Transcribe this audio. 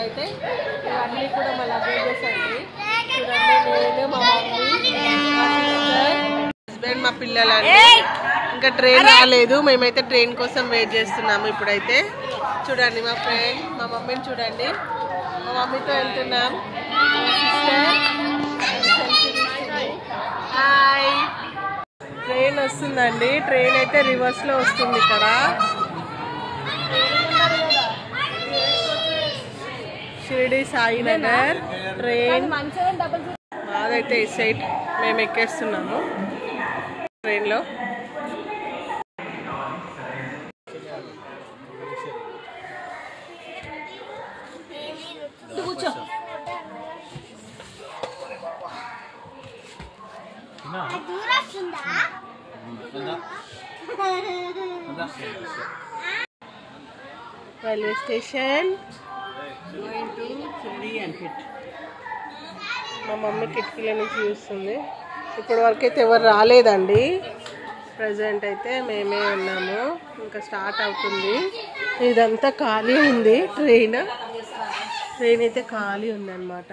అయితే ఇవన్నీ కూడా మా లగేజెస్ అండి. చూడండి, నేను మా మమ్మీ, మా సిస్టర్, హస్బెండ్, మా పిల్లలండి. ఇంకా ట్రైన్ రాలేదు, మేమైతే ట్రైన్ కోసం వెయిట్ చేస్తున్నాము. ఇప్పుడైతే చూడండి మా ఫ్రెండ్, మా మమ్మీని చూడండి, మా మమ్మీతో వెళ్తున్నాం. హాయ్, ట్రైన్ వస్తుందండి. ట్రైన్ అయితే రివర్స్ లో వస్తుంది. ఇక్కడ షిరిడి సాయినగర్ ట్రైన్ మాదైతే ఈ సైడ్ మేము ఎక్కేస్తున్నాము ట్రైన్లో. Railway station. మా మమ్మీ కిటికీల నుంచి చూస్తుంది. ఇప్పటి వరకు అయితే ఎవరు రాలేదండి. ప్రజెంట్ అయితే మేమే ఉన్నాము. ఇంకా స్టార్ట్ అవుతుంది. ఇదంతా ఖాళీ ఉంది. ట్రైన్ అయితే ఖాళీ ఉందన్నమాట.